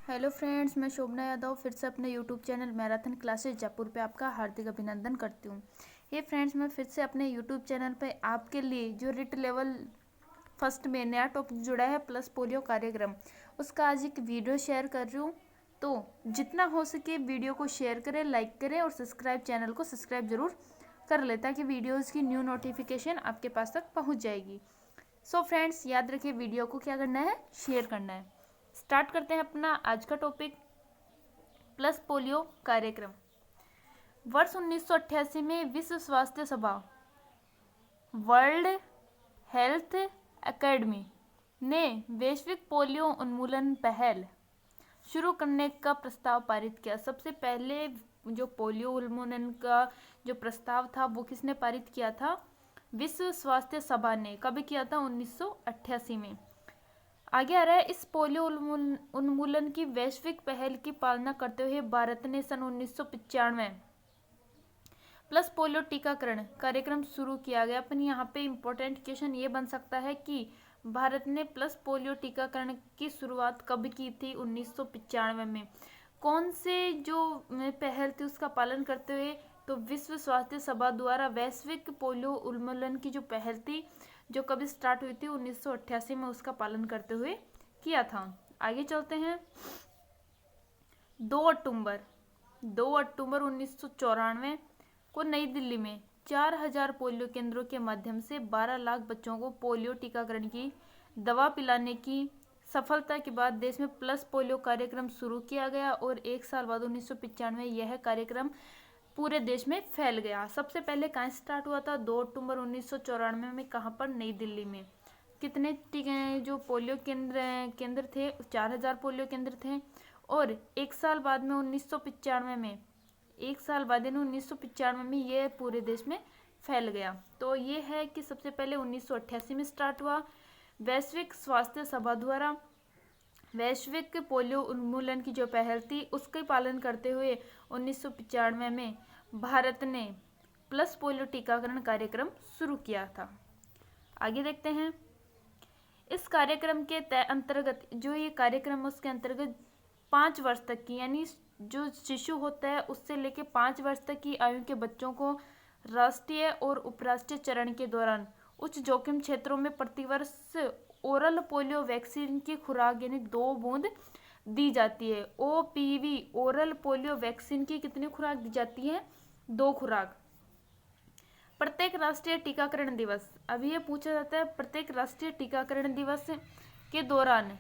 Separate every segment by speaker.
Speaker 1: Hello friends, मैं शोभना यादव फिर से अपने YouTube channel marathon classes Jaipur पे आपका हार्दिक अभिनंदन करती हूँ। ये फ्रेंड्स, मैं फिर से अपने यूट्यूब चैनल पे आपके लिए जो रिट लेवल फर्स्ट में नया टॉपिक जुड़ा है प्लस पोलियो कार्यक्रम, उसका आज एक वीडियो शेयर कर रही हूँ। तो जितना हो सके वीडियो को शेयर करें, लाइक करें और चैनल को सब्सक्राइब जरूर कर ले ताकि वीडियोज़ की न्यू नोटिफिकेशन आपके पास तक पहुँच जाएगी। सो फ्रेंड्स, याद रखिए वीडियो को क्या करना है, शेयर करना है। स्टार्ट करते हैं अपना आज का टॉपिक प्लस पोलियो कार्यक्रम। वर्ष 1988 में विश्व स्वास्थ्य सभा वर्ल्ड हेल्थ एकेडमी ने वैश्विक पोलियो उन्मूलन पहल शुरू करने का प्रस्ताव पारित किया। सबसे पहले जो पोलियो उन्मूलन का जो प्रस्ताव था वो किसने पारित किया था? विश्व स्वास्थ्य सभा ने। कब किया था? 1988 में। आगे आ रहा है, इस पोलियो उन्मूलन की वैश्विक पहल की पालना करते हुए भारत ने सन 1995 प्लस पोलियो टीकाकरण कार्यक्रम शुरू किया गया। अपन यहाँ पे इम्पोर्टेंट क्वेश्चन ये बन सकता है कि भारत ने प्लस पोलियो टीकाकरण की शुरुआत कब की थी? 1995 में। कौन से जो पहल थी उसका पालन करते हुए? तो विश्व स्वास्थ्य सभा द्वारा वैश्विक पोलियो उन्मूलन की जो पहल थी जो कभी स्टार्ट हुई थी 1988 में, उसका पालन करते हुए किया था। आगे चलते हैं। 2 अक्टूबर 1994 को नई दिल्ली में 4000 पोलियो केंद्रों के माध्यम से 12 लाख बच्चों को पोलियो टीकाकरण की दवा पिलाने की सफलता के बाद देश में प्लस पोलियो कार्यक्रम शुरू किया गया और एक साल बाद 1995 में यह कार्यक्रम पूरे देश में फैल गया। सबसे पहले कहाँ स्टार्ट हुआ था? 2 अक्टूबर 1994 में। कहाँ पर? नई दिल्ली में। कितने जो पोलियो केंद्र थे? 4000 पोलियो केंद्र थे। और एक साल बाद में 1995 में, एक साल बाद 1995 में ये पूरे देश में फैल गया। तो ये है कि सबसे पहले 1988 में स्टार्ट हुआ। वैश्विक स्वास्थ्य सभा द्वारा वैश्विक पोलियो उन्मूलन की जो पहल थी उसके पालन करते हुए 1995 में भारत ने प्लस पोलियो टीकाकरण कार्यक्रम शुरू किया था। आगे देखते हैं। इस कार्यक्रम के अंतर्गत जो ये कार्यक्रम है उसके अंतर्गत 5 वर्ष तक की, यानी जो शिशु होता है उससे लेकर 5 वर्ष तक की आयु के बच्चों को राष्ट्रीय और उपराष्ट्रीय चरण के दौरान उच्च जोखिम क्षेत्रों में प्रतिवर्ष ओरल पोलियो वैक्सीन की खुराक यानी 2 बूंद दी जाती है। ओपीवी ओरल पोलियो वैक्सीन की कितनी खुराक दी जाती है? 2 खुराक। प्रत्येक राष्ट्रीय टीकाकरण दिवस, अभी ये पूछा जाता है, प्रत्येक राष्ट्रीय टीकाकरण दिवस के दौरान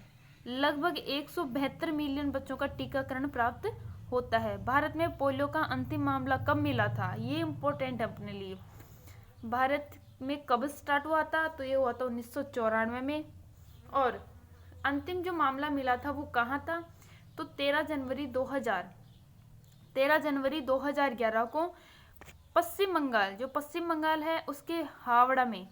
Speaker 1: लगभग 172 मिलियन बच्चों का टीकाकरण प्राप्त होता है। भारत में पोलियो का अंतिम मामला कब मिला था? ये इम्पोर्टेंट है अपने लिए। भारत में कब स्टार्ट हुआ था? तो ये हुआ था 1994 में। और अंतिम जो मामला मिला था वो कहाँ था? तो 13 जनवरी 2011 को पश्चिम बंगाल, जो पश्चिम बंगाल है उसके हावड़ा में,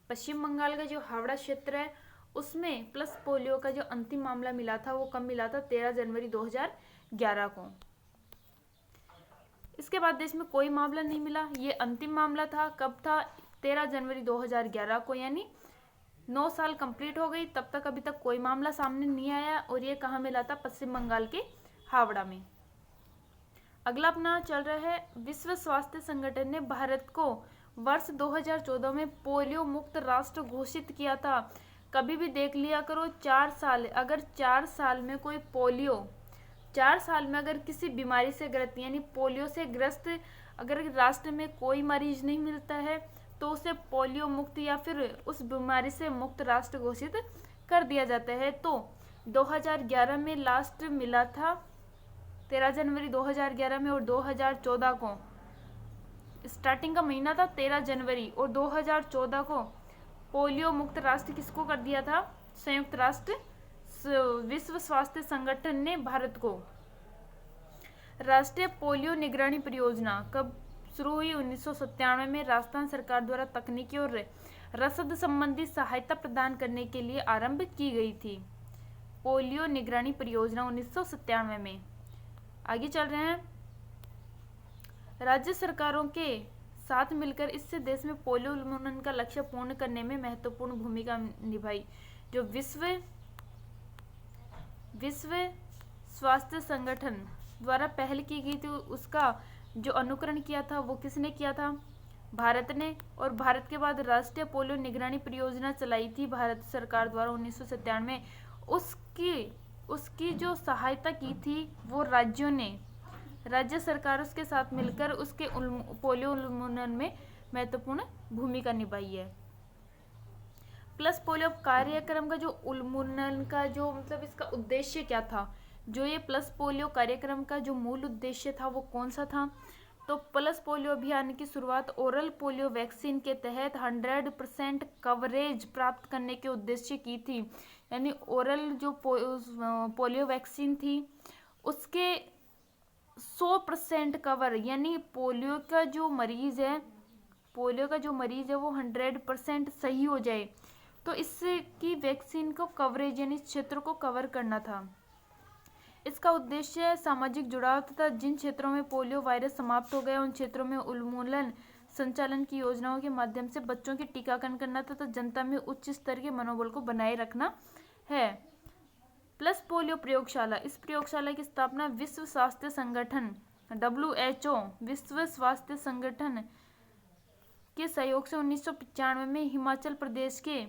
Speaker 1: पश्चिम बंगाल का जो हावड़ा क्षेत्र है उसमें प्लस पोलियो का जो अंतिम मामला मिला था वो कब मिला था? 13 जनवरी 2011 को। इसके बाद देश में कोई मामला नहीं मिला। ये अंतिम मामला था। कब था? 13 जनवरी 2011 को, यानी 9 साल कंप्लीट हो गई, तब तक अभी तक कोई मामला सामने नहीं आया। और ये कहाँ मिला था? पश्चिम बंगाल के हावड़ा में। अगला अपना चल रहा है, विश्व स्वास्थ्य संगठन ने भारत को वर्ष 2014 में पोलियो मुक्त राष्ट्र घोषित किया था। कभी भी देख लिया करो, 4 साल, अगर 4 साल में कोई पोलियो, 4 साल में अगर किसी बीमारी से ग्रस्त यानी पोलियो से ग्रस्त अगर राष्ट्र में कोई मरीज नहीं मिलता है तो उसे पोलियो मुक्त या फिर उस बीमारी से मुक्त राष्ट्र घोषित कर दिया जाता है। तो 2011 में लास्ट मिला था 13 जनवरी 2011 में, और 2014 को स्टार्टिंग का महीना था 13 जनवरी, और 2014 को पोलियो मुक्त राष्ट्र किसको कर दिया था? संयुक्त राष्ट्र विश्व स्वास्थ्य संगठन ने भारत को। राष्ट्रीय पोलियो निगरानी परियोजना कब शुरू हुई? 1997 में राजस्थान सरकार द्वारा तकनीकी और रसद संबंधी सहायता प्रदान करने के लिए आरंभ की गई थी। पोलियो निगरानी परियोजना 1997 में। आगे चल रहे हैं। राज्य सरकारों के साथ मिलकर इससे देश में पोलियो उन्मूलन का लक्ष्य पूर्ण करने में महत्वपूर्ण भूमिका निभाई। जो विश्व स्वास्थ्य संगठन द्वारा पहल की गई थी, उसका जो अनुकरण किया था वो किसने किया था? भारत ने। और भारत के बाद राष्ट्रीय पोलियो निगरानी परियोजना चलाई थी भारत सरकार द्वारा 1997 में। उसकी उसकी जो सहायता की थी वो राज्यों ने, राज्य सरकारों के साथ मिलकर उसके पोलियो उन्मूलन में महत्वपूर्ण भूमिका निभाई है। प्लस पोलियो कार्यक्रम का जो उन्मूलन का जो मतलब इसका उद्देश्य क्या था? जो ये प्लस पोलियो कार्यक्रम का जो मूल उद्देश्य था वो कौन सा था? तो प्लस पोलियो अभियान की शुरुआत ओरल पोलियो वैक्सीन के तहत 100% कवरेज प्राप्त करने के उद्देश्य की थी। यानी ओरल जो पोलियो वैक्सीन थी उसके 100% कवर, यानी पोलियो का जो मरीज है वो 100% सही हो जाए, तो इसकी वैक्सीन को कवरेज यानी क्षेत्र को कवर करना था। इसका उद्देश्य सामाजिक जुड़ाव तथा जिन क्षेत्रों में पोलियो वायरस समाप्त हो गया उन क्षेत्रों में उन्मूलन संचालन की योजनाओं के माध्यम से बच्चों के टीकाकरण करना तथा जनता में उच्च स्तर के मनोबल को बनाए रखना है। प्लस पोलियो प्रयोगशाला, इस प्रयोगशाला की स्थापना विश्व स्वास्थ्य संगठन WHO विश्व स्वास्थ्य संगठन के सहयोग से 1995 में हिमाचल प्रदेश के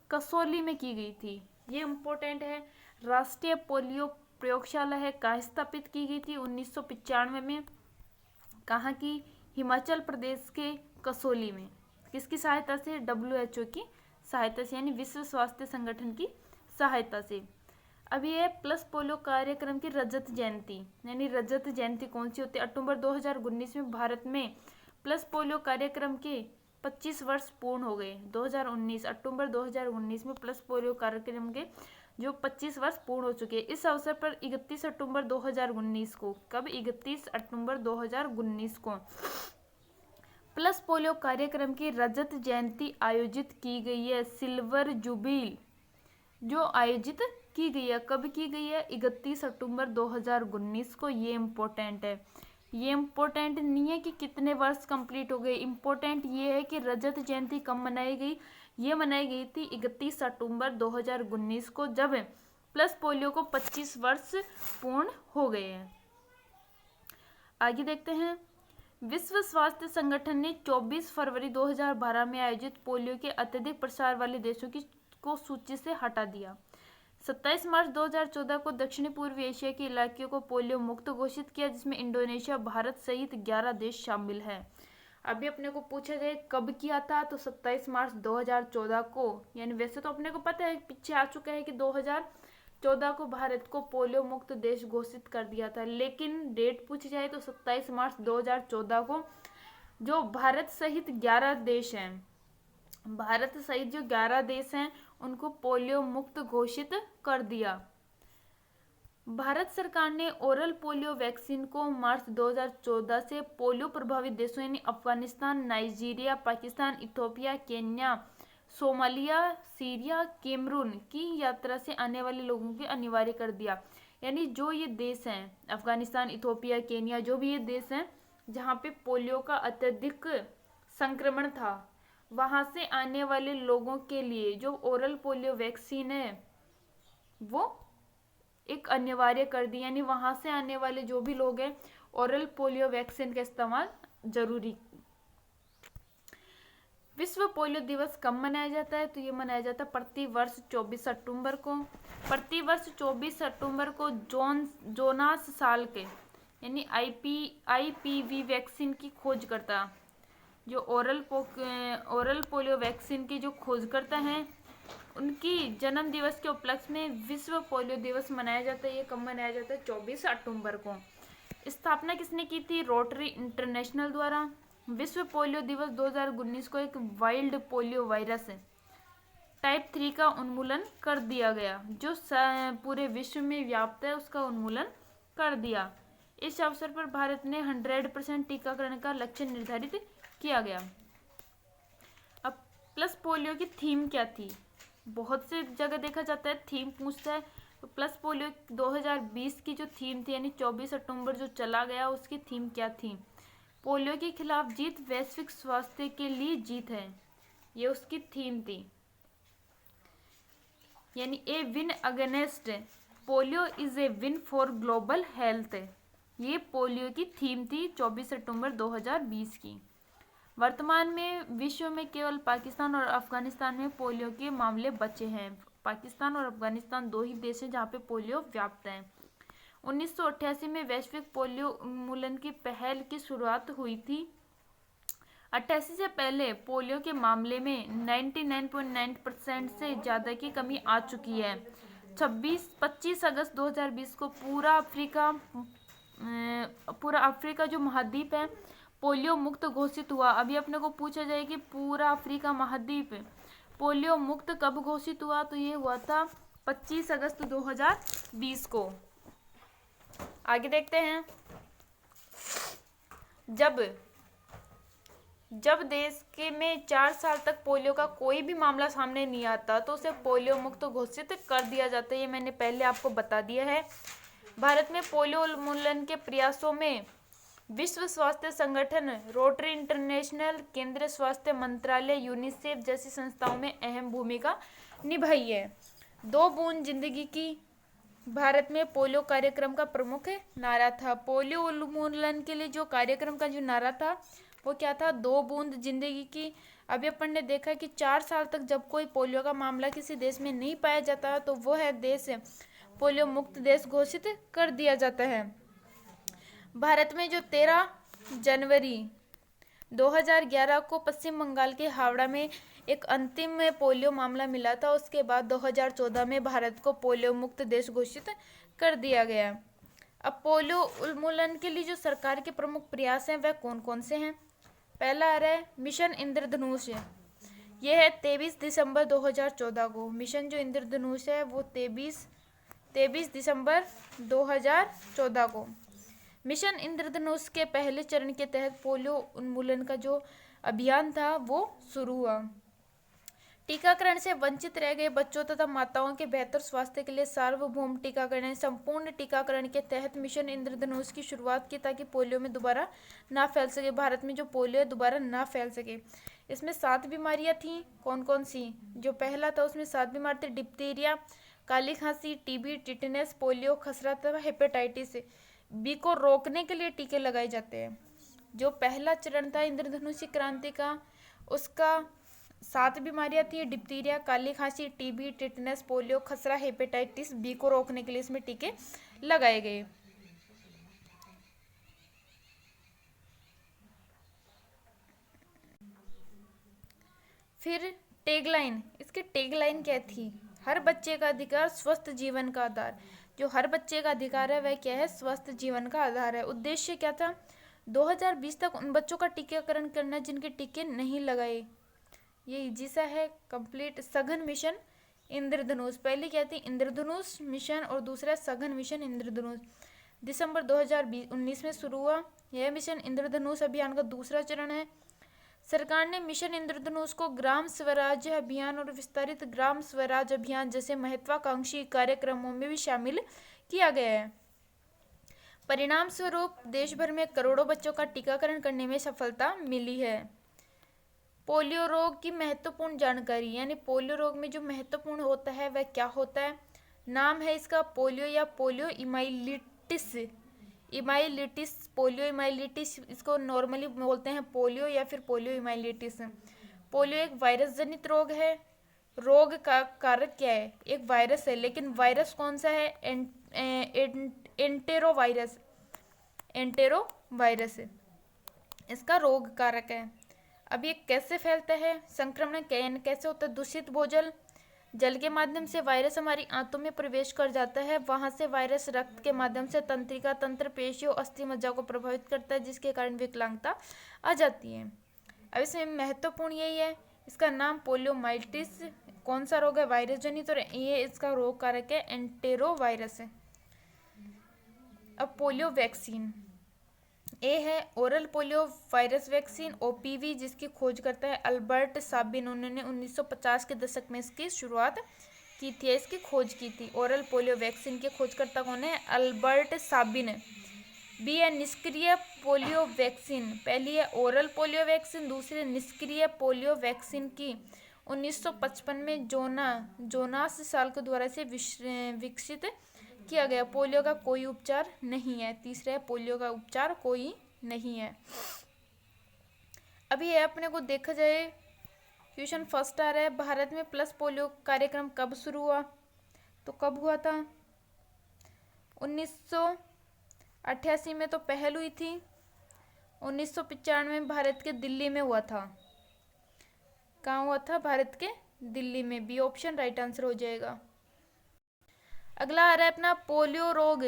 Speaker 1: कसौली में की गई थी। ये इम्पोर्टेंट है। राष्ट्रीय पोलियो प्रयोगशाला है, कहाँ स्थापित की गई थी? 1995 में। कहाँ की? हिमाचल प्रदेश के कसौली में। किसकी सहायता से? WHO की सहायता से, यानी विश्व स्वास्थ्य संगठन की सहायता से। अब ये प्लस पोलियो कार्यक्रम की रजत जयंती, यानी रजत जयंती कौन सी होती है? अक्टूबर 2019 में भारत में प्लस पोलियो कार्यक्रम के 25 वर्ष पूर्ण हो गए। 2019 अक्टूबर 2019 में प्लस पोलियो कार्यक्रम के जो 25 वर्ष पूर्ण हो चुके हैं। इस अवसर पर 31 अक्टूबर 2019 को, कब? 31 अक्टूबर 2019 को प्लस पोलियो कार्यक्रम की रजत जयंती आयोजित की गई है। सिल्वर जुबली जो आयोजित की गई है, कब की गई है? 31 अक्टूबर 2019 को। ये इम्पोर्टेंट है। ये इम्पोर्टेंट नहीं है कि कितने वर्ष कंप्लीट हो गए, इम्पोर्टेंट ये है कि रजत जयंती कब मनाई गई? ये मनाई गई थी 31 अक्टूबर 2019 को, जब प्लस पोलियो को 25 वर्ष पूर्ण हो गए हैं। आगे देखते हैं। विश्व स्वास्थ्य संगठन ने 24 फरवरी 2012 में आयोजित पोलियो के अत्यधिक प्रसार वाले देशों को सूची से हटा दिया। 27 मार्च 2014 को दक्षिणी पूर्वी एशिया के इलाके को पोलियो मुक्त घोषित किया, जिसमें इंडोनेशिया, भारत सहित 11 देश शामिल हैं। अभी अपने को पूछा जाए कब किया था, तो 27 मार्च 2014 को, यानी वैसे तो अपने को पता है, पीछे आ चुका है कि 2014 को भारत को पोलियो मुक्त देश घोषित कर दिया था, लेकिन डेट पूछी जाए तो 27 मार्च 2014 को जो भारत सहित 11 देश हैं, भारत सहित जो 11 देश हैं उनको पोलियो मुक्त घोषित कर दिया। भारत सरकार ने ओरल पोलियो वैक्सीन को मार्च 2014 से पोलियो प्रभावित देशों यानी Afghanistan, Nigeria, Pakistan, Ethiopia, Kenya, Somalia, Syria, Cameroon की यात्रा से आने वाले लोगों के अनिवार्य कर दिया। यानी जो ये देश हैं, अफगानिस्तान, इथियोपिया, केन्या, जो भी ये देश हैं जहाँ पे पोलियो का अत्यधिक संक्रमण था, वहाँ से आने वाले लोगों के लिए जो ओरल पोलियो वैक्सीन है वो एक अनिवार्य कर दी। यानी वहाँ से आने वाले जो भी लोग हैं ओरल पोलियो वैक्सीन का इस्तेमाल जरूरी। विश्व पोलियो दिवस कब मनाया जाता है? तो ये मनाया जाता है प्रति वर्ष 24 अक्टूबर को। प्रति वर्ष 24 अक्टूबर को जोनास साल के यानी IPV वैक्सीन की खोज करता, जो ओरल पोलियो वैक्सीन की जो खोजकर्ता हैं उनकी जन्म दिवस के उपलक्ष्य में विश्व पोलियो दिवस मनाया जाता है। ये कब मनाया जाता है? 24 अक्टूबर को। स्थापना किसने की थी? रोटरी इंटरनेशनल द्वारा। विश्व पोलियो दिवस 2019 को एक वाइल्ड पोलियो वायरस टाइप 3 का उन्मूलन कर दिया गया, जो पूरे विश्व में व्याप्त है, उसका उन्मूलन कर दिया। इस अवसर पर भारत ने 100% टीकाकरण का लक्ष्य निर्धारित किया गया। अब प्लस पोलियो की थीम क्या थी? बहुत से जगह देखा जाता है थीम पूछता है, तो प्लस पोलियो 2020 की जो थीम थी यानी 24 अक्टूबर जो चला गया उसकी थीम क्या थी? पोलियो के खिलाफ जीत, वैश्विक स्वास्थ्य के लिए जीत है, ये उसकी थीम थी। यानी a win against polio is a win for global health. ये पोलियो की थीम थी 24 सितंबर 2020 की। वर्तमान में विश्व में केवल पाकिस्तान और अफगानिस्तान में पोलियो के मामले बचे हैं। पाकिस्तान और अफगानिस्तान दो ही देश हैं जहाँ पे पोलियो व्याप्त है। 1988 में वैश्विक पोलियो उन्मूलन की पहल की शुरुआत हुई थी। 88 से पहले पोलियो के मामले में 99.9% से ज़्यादा की कमी आ चुकी है। 25 अगस्त 2020 को पूरा अफ्रीका जो महाद्वीप है पोलियो मुक्त घोषित हुआ। अभी अपने को पूछा जाए कि पूरा अफ्रीका महाद्वीप पोलियो मुक्त कब घोषित हुआ, तो ये हुआ था 25 अगस्त 2020 को। आगे देखते हैं। जब देश के में 4 साल तक पोलियो का कोई भी मामला सामने नहीं आता तो उसे पोलियो मुक्त घोषित कर दिया जाता है। ये मैंने पहले आपको बता दिया है। भारत में पोलियो उन्मूलन के प्रयासों में विश्व स्वास्थ्य संगठन, रोटरी इंटरनेशनल, केंद्रीय स्वास्थ्य मंत्रालय, यूनिसेफ जैसी संस्थाओं में अहम भूमिका निभाई है। 2 बूंद जिंदगी की भारत में पोलियो कार्यक्रम का प्रमुख नारा था। पोलियो उन्मूलन के लिए जो कार्यक्रम का जो नारा था वो क्या था? 2 बूंद जिंदगी की। अभी अपन ने देखा कि 4 साल तक जब कोई पोलियो का मामला किसी देश में नहीं पाया जाता तो वो है देश पोलियो मुक्त देश घोषित कर दिया जाता है। भारत में जो 13 जनवरी 2011 को पश्चिम बंगाल के हावड़ा में एक अंतिम पोलियो मामला मिला था, उसके बाद 2014 में भारत को पोलियो मुक्त देश घोषित कर दिया गया। अब पोलियो उन्मूलन के लिए जो सरकार के प्रमुख प्रयास हैं वह कौन कौन से हैं? पहला आ रहा है मिशन इंद्रधनुष। यह है 23 दिसंबर 2014 को। मिशन जो इंद्रधनुष है वो 23 दिसंबर 2014 को। मिशन इंद्रधनुष के पहले चरण के तहत पोलियो उन्मूलन का जो अभियान था वो शुरू हुआ। टीकाकरण से वंचित रह गए बच्चों तथा माताओं के बेहतर स्वास्थ्य के लिए सार्वभौम टीकाकरण, संपूर्ण टीकाकरण के तहत मिशन इंद्रधनुष की शुरुआत की ताकि पोलियो में दोबारा ना फैल सके। भारत में जो पोलियो है दोबारा ना फैल सके। इसमें 7 बीमारियां थी। कौन कौन सी? जो पहला था उसमें 7 बीमारी थी। डिप्थीरिया, काली खांसी, टीबी, टिटनेस, पोलियो, खसरा तथा हेपेटाइटिस बी को रोकने के लिए टीके लगाए जाते हैं। जो पहला चरण था इंद्रधनुषी क्रांति का, उसका 7 बीमारियां थी। डिप्थीरिया, काली खांसी, टीबी, टिटनेस, पोलियो, खसरा, हेपेटाइटिस बी को रोकने के लिए इसमें टीके लगाए गए। फिर टैगलाइन, इसकी टैगलाइन क्या थी? हर बच्चे का अधिकार, स्वस्थ जीवन का आधार। जो हर बच्चे का अधिकार है वह क्या है? स्वस्थ जीवन का आधार है। उद्देश्य क्या था? 2020 तक उन बच्चों का टीकाकरण करना जिनके टीके नहीं लगाए। ये इजी सा है, कंप्लीट। सघन मिशन इंद्रधनुष, पहले क्या थी? इंद्रधनुष मिशन और दूसरा सघन मिशन इंद्रधनुष। दिसंबर 2019 में शुरू हुआ। यह मिशन इंद्रधनुष अभियान का दूसरा चरण है। सरकार ने मिशन इंद्रधनुष को ग्राम स्वराज अभियान और विस्तारित ग्राम स्वराज अभियान जैसे महत्वाकांक्षी कार्यक्रमों में भी शामिल किया गया है। परिणाम स्वरूप देश भर में करोड़ों बच्चों का टीकाकरण करने में सफलता मिली है। पोलियो रोग की महत्वपूर्ण जानकारी, यानी पोलियो रोग में जो महत्वपूर्ण होता है वह क्या होता है? नाम है इसका पोलियो या पोलियो इमाइलिटिस। इमाइलिटिस, पोलियो इमाइलिटिस, इसको नॉर्मली बोलते हैं पोलियो या फिर पोलियो इमाइलिटिस। पोलियो एक वायरस जनित रोग है। रोग का कारक क्या है? एक वायरस है, लेकिन वायरस कौन सा है? एंटेरोवायरस। एंटेरोवायरस इसका रोग कारक है। अब ये कैसे फैलता है? संक्रमण कैसे होता है? दूषित भोजन, जल के माध्यम से वायरस हमारी आंतों में प्रवेश कर जाता है। वहां से वायरस रक्त के माध्यम से तंत्रिका तंत्र, पेशियों, अस्थि मज्जा को प्रभावित करता है, जिसके कारण विकलांगता आ जाती है। अब इसमें महत्वपूर्ण यही है, इसका नाम पोलियोमाइलिटिस। कौन सा रोग है? वायरस जनित, और ये इसका रोग कारक है एंटेरोवायरस है। अब पोलियो वैक्सीन, ए है oral polio virus vaccine, OPV, जिसकी खोज करता है अल्बर्ट साबिन। उन्होंने 1950 के दशक में इसकी शुरुआत की थी, इसकी खोज की थी। ओरल पोलियो वैक्सीन के खोजकर्ता कौन है? Albert Sabin. बी है निष्क्रिय पोलियो वैक्सीन। पहली है ओरल पोलियो वैक्सीन, दूसरी निष्क्रिय पोलियो वैक्सीन की 1955 में जोनास साल्क द्वारा से विकसित किया गया। पोलियो का कोई उपचार नहीं है। तीसरा है पोलियो का उपचार कोई नहीं है। अभी ये अपने को देखा जाए, क्वेश्चन फर्स्ट आ रहा है, भारत में प्लस पोलियो कार्यक्रम कब शुरू हुआ? तो कब हुआ था? 1988 में तो पहल हुई थी। 1995 में भारत के दिल्ली में हुआ था। कहाँ हुआ था? भारत के दिल्ली में। बी ऑप्शन राइट आंसर हो जाएगा। अगला आ रहा है अपना पोलियो रोग।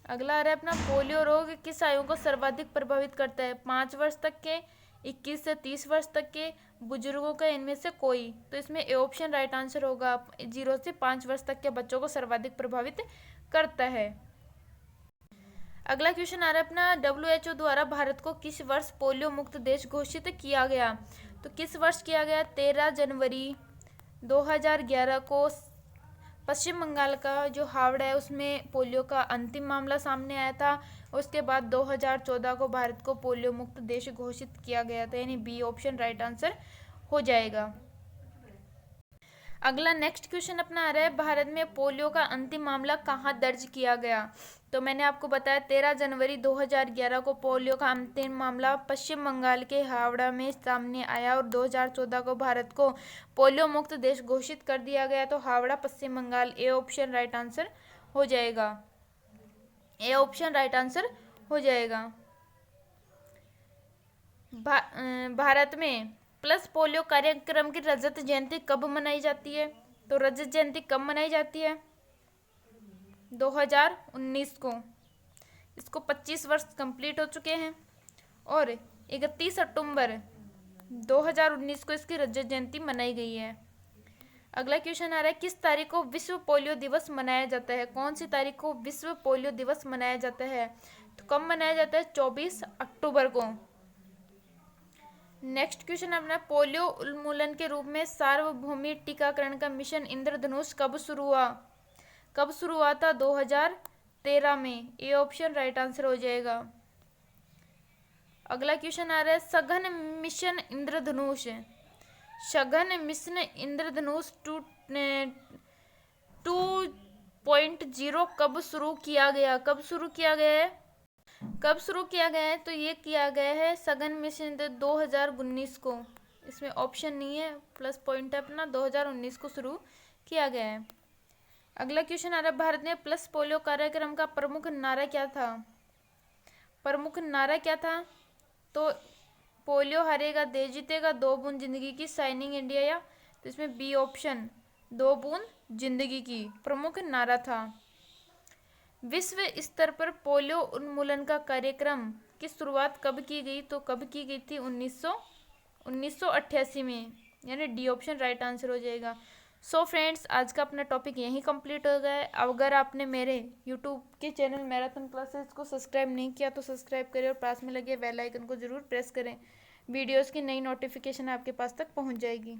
Speaker 1: अगला आ रहा है अपना पोलियो रोग किस आयु को सर्वाधिक प्रभावित करता है? 5 वर्ष तक के, 21 से 30 वर्ष तक के, बुजुर्गों का, इनमें से कोई। तो इसमें ए ऑप्शन राइट आंसर होगा। 0 से 5 वर्ष तक के बच्चों को सर्वाधिक प्रभावित करता है। अगला क्वेश्चन आ रहा है अपना WHO द्वारा भारत को किस वर्ष पोलियो मुक्त देश घोषित किया गया? तो किस वर्ष किया गया? 13 जनवरी 2011 को पश्चिम बंगाल का जो हावड़ा है उसमें पोलियो का अंतिम मामला सामने आया था। उसके बाद 2014 को भारत को पोलियो मुक्त देश घोषित किया गया था। यानी बी ऑप्शन राइट आंसर हो जाएगा। अगला नेक्स्ट क्वेश्चन अपना आ रहा है, भारत में पोलियो का अंतिम मामला कहाँ दर्ज किया गया? तो मैंने आपको बताया 13 जनवरी 2011 को पोलियो का अंतिम मामला पश्चिम बंगाल के हावड़ा में सामने आया और 2014 को भारत को पोलियो मुक्त देश घोषित कर दिया गया। तो Howrah, Pashchim Bangal. A option right answer हो जाएगा। ए ऑप्शन राइट आंसर हो जाएगा। भारत में प्लस पोलियो कार्यक्रम की रजत जयंती कब मनाई जाती है? तो रजत जयंती कब मनाई जाती है? 2019 को। इसको 25 वर्ष कंप्लीट हो चुके हैं और 31 अक्टूबर 2019 को इसकी रजत जयंती मनाई गई है। अगला क्वेश्चन आ रहा है, किस तारीख को विश्व पोलियो दिवस मनाया जाता है? कौन सी तारीख को विश्व पोलियो दिवस मनाया जाता है? तो कब मनाया जाता है? 24 अक्टूबर को। नेक्स्ट क्वेश्चन अपना पोलियो उन्मूलन के रूप में सार्वभौमिक टीकाकरण का मिशन इंद्रधनुष कब शुरू हुआ? कब शुरू हुआ था? 2013 में। ए ऑप्शन राइट आंसर हो जाएगा। अगला क्वेश्चन आ रहा है, सघन मिशन इंद्रधनुष। सघन मिशन इंद्रधनुष 2.0 कब शुरू किया गया? कब शुरू किया गया है? कब शुरू किया गया है? तो ये किया गया है सघन मिशन 2019 को। इसमें ऑप्शन नहीं है, प्लस पॉइंट है अपना। 2019 को शुरू किया गया है। अगला क्वेश्चन आ रहा है, भारत में प्लस पोलियो कार्यक्रम का प्रमुख नारा क्या था? प्रमुख नारा क्या था? तो पोलियो हारेगा देश जीतेगा, 2 बूंद जिंदगी की, शाइनिंग इंडिया। या तो इसमें बी ऑप्शन 2 बूंद जिंदगी की प्रमुख नारा था। विश्व स्तर पर पोलियो उन्मूलन का कार्यक्रम की शुरुआत कब की गई? तो कब की गई थी? 1988 में। यानी डी ऑप्शन राइट आंसर हो जाएगा। सो फ्रेंड्स, आज का अपना टॉपिक यहीं कंप्लीट हो गया है। अगर आपने मेरे यूट्यूब के चैनल मैराथन क्लासेस को सब्सक्राइब नहीं किया तो सब्सक्राइब करें और पास में लगे बेल आइकन को ज़रूर प्रेस करें। वीडियोस की नई नोटिफिकेशन आपके पास तक पहुंच जाएगी।